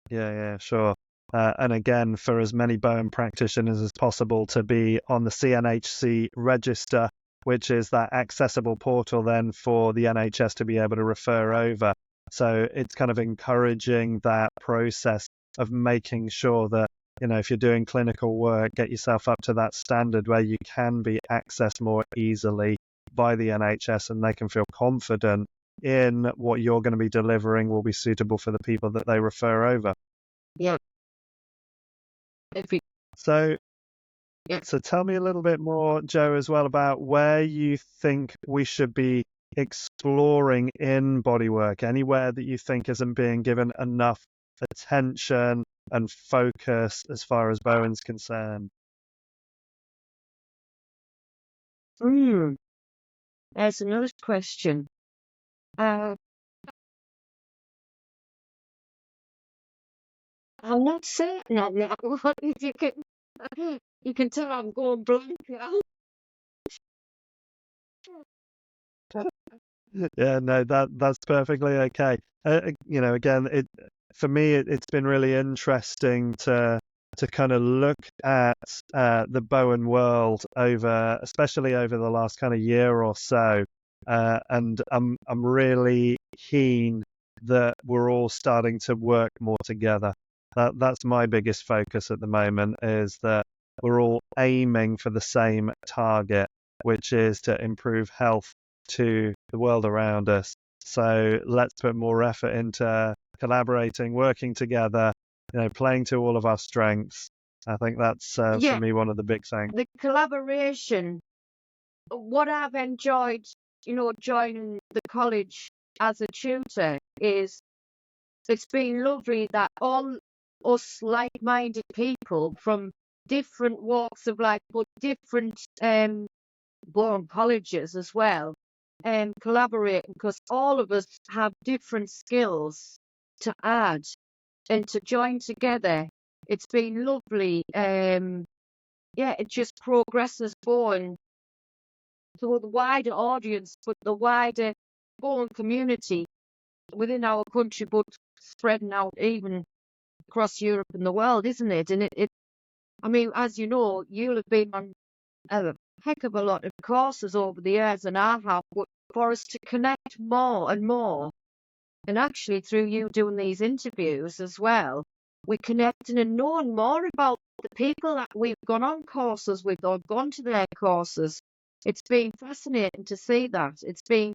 Yeah, sure. And again, for as many Bowen practitioners as possible to be on the CNHC register, which is that accessible portal then for the NHS to be able to refer over. So it's kind of encouraging that process of making sure that, if you're doing clinical work, get yourself up to that standard where you can be accessed more easily by the NHS and they can feel confident in what you're going to be delivering will be suitable for the people that they refer over. Yeah. So, Yeah. so tell me a little bit more, Joe, as well about where you think we should be exploring in bodywork, anywhere that you think isn't being given enough attention and focus as far as Bowen's concerned. There's another question. I'm not certain on that one. If you can tell I'm going blank now. Yeah, no, that's perfectly okay. Again, for me, it's been really interesting to kind of look at the Bowen world especially over the last kind of year or so, and I'm really keen that we're all starting to work more together. That's my biggest focus at the moment, is that we're all aiming for the same target, which is to improve health to the world around us. So let's put more effort into collaborating, working together, playing to all of our strengths I think that's for Yeah, me one of the big things. the collaboration. What I've enjoyed, joining the college as a tutor is it's been lovely that all us like-minded people from different walks of life, but different Bowen colleges as well, collaborate because all of us have different skills to add and to join together. It's been lovely. It just progresses Bowen to the wider audience, but the wider Bowen community within our country, but spreading out even across Europe and the world, isn't it? And I mean, as you know, you'll have been on a heck of a lot of courses over the years, and I have, but for us to connect more and more, and actually through you doing these interviews as well, we're connecting and knowing more about the people that we've gone on courses with or gone to their courses. It's been fascinating to see that. It's been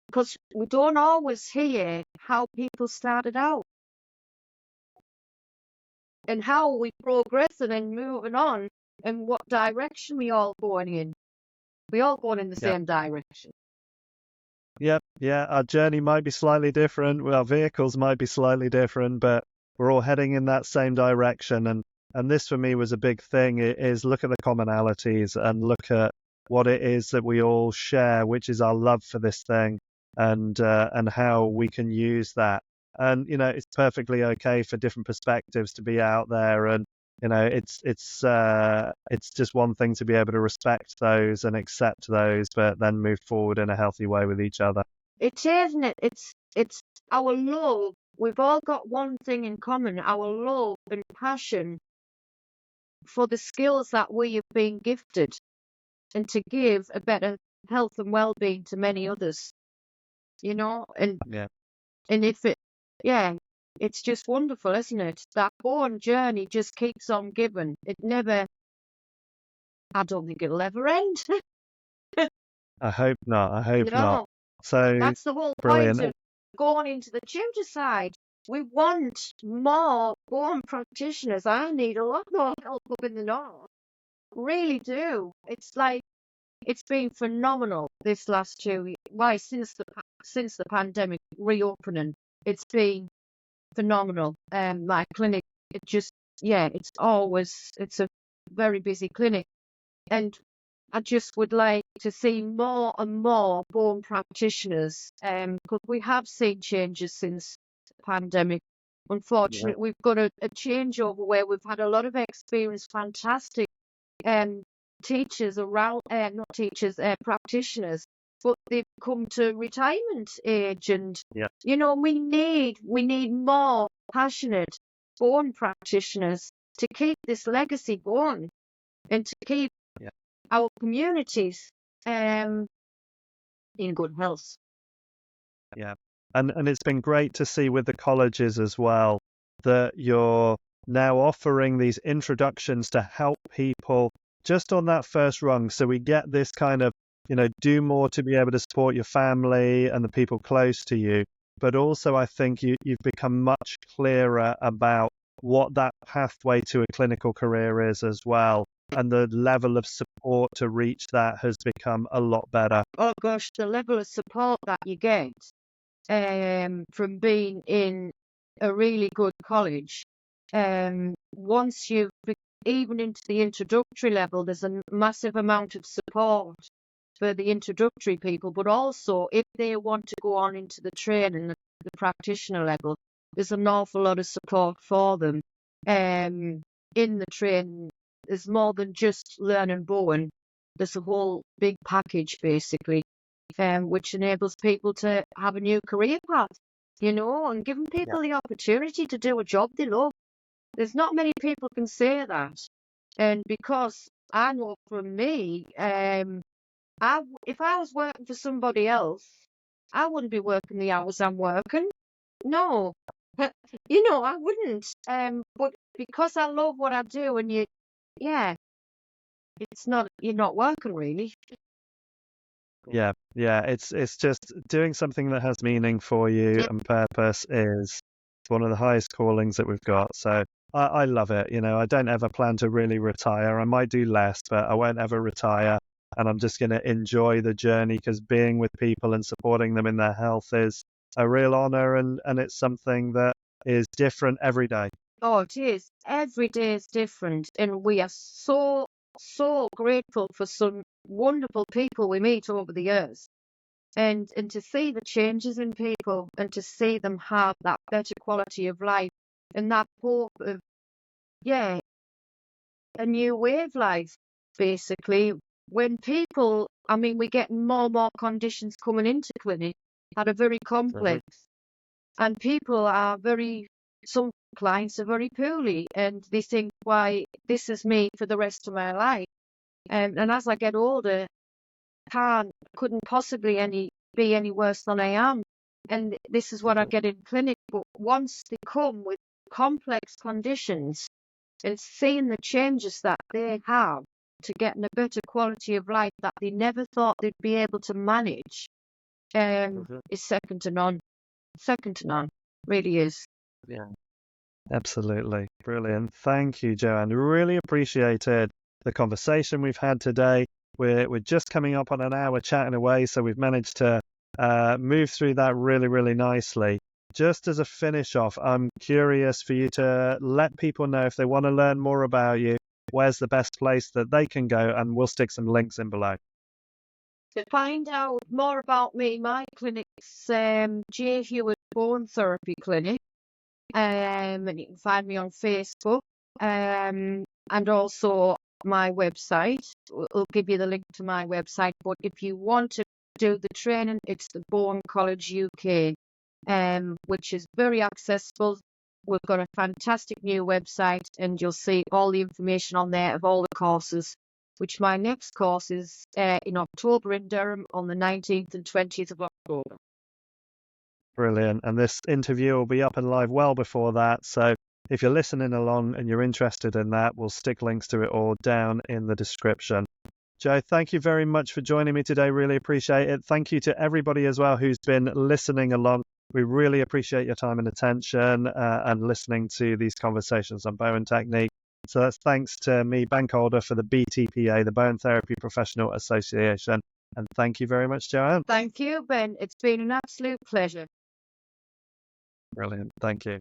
because we don't always hear how people started out and how we progressing and moving on and what direction we all going in. We all going in the Yeah. same direction. Yep, yeah, our journey might be slightly different, our vehicles might be slightly different, but we're all heading in that same direction. And this for me was a big thing, is look at the commonalities and look at what it is that we all share, which is our love for this thing, and how we can use that. And it's perfectly okay for different perspectives to be out there, and it's just one thing to be able to respect those and accept those, but then move forward in a healthy way with each other. It is, isn't it? It's our love. We've all got one thing in common: our love and passion for the skills that we have been gifted, and to give a better health and well-being to many others. And Yeah. and it's just wonderful, isn't it? That Bowen journey just keeps on giving. I don't think it'll ever end. I hope not. I hope not. No, So that's the whole brilliant. point of going into the tutor side. We want more Bowen practitioners. I need a lot more help up in the north. Really do. It's like it's been phenomenal this last 2 years. Why, since the pandemic reopening, it's been phenomenal. My clinic, it's a very busy clinic, and I just would like to see more and more Bowen practitioners, because we have seen changes since the pandemic. Unfortunately, we've got a changeover where we've had a lot of experienced, fantastic teachers around, not teachers, practitioners, but they've come to retirement age, and we need more passionate Bowen practitioners to keep this legacy going and to keep our communities in good health. Yeah, and it's been great to see with the colleges as well that you're now offering these introductions to help people just on that first rung. So we get this kind of, do more to be able to support your family and the people close to you. But also I think you've become much clearer about what that pathway to a clinical career is as well. And the level of support to reach that has become a lot better. Oh gosh, the level of support that you get from being in a really good college, once you've even into the introductory level, there's a massive amount of support for the introductory people, but also if they want to go on into the training, the practitioner level, there's an awful lot of support for them. In the training, there's more than just learning Bowen. There's a whole big package basically, which enables people to have a new career path, and giving people the opportunity to do a job they love. There's not many people can say that. And because I know from me, if I was working for somebody else, I wouldn't be working the hours I'm working. No, I wouldn't. But because I love what I do, and you're not working really. Yeah, it's just doing something that has meaning for you and purpose is one of the highest callings that we've got. So I love it. I don't ever plan to really retire. I might do less, but I won't ever retire. And I'm just going to enjoy the journey, because being with people and supporting them in their health is a real honor, and it's something that is different every day. Oh, it is. Every day is different. And we are so, so grateful for some wonderful people we meet over the years. And to see the changes in people and to see them have that better quality of life and that hope of, yeah, a new way of life, basically. When people, I mean, we're getting more and more conditions coming into clinic that are very complex, and people are some clients are very poorly, and they think, why, this is me for the rest of my life. And as I get older, couldn't possibly be any worse than I am. And this is what I get in clinic. But once they come with complex conditions and seeing the changes that they have to getting a better quality of life that they never thought they'd be able to manage, is second to none. Second to none, really is. Yeah, absolutely. Brilliant. Thank you, Joanne. Really appreciated the conversation we've had today. We're just coming up on an hour chatting away, so we've managed to move through that really, really nicely. Just as a finish off, I'm curious for you to let people know, if they want to learn more about you, where's the best place that they can go, and we'll stick some links in below. To find out more about me, my clinic's J. Hewitt Bowen Therapy Clinic, and you can find me on Facebook, and also my website. I'll give you the link to my website. But if you want to do the training, it's the Bowen College UK, which is very accessible. We've got a fantastic new website, and you'll see all the information on there of all the courses, which my next course is in October in Durham on the 19th and 20th of October. Brilliant. And this interview will be up and live well before that. So if you're listening along and you're interested in that, we'll stick links to it all down in the description. Jo, thank you very much for joining me today. Really appreciate it. Thank you to everybody as well who's been listening along. We really appreciate your time and attention and listening to these conversations on Bowen Technique. So that's thanks to me, Ben Calder, for the BTPA, the Bowen Therapy Professional Association. And thank you very much, Joanne. Thank you, Ben. It's been an absolute pleasure. Brilliant. Thank you.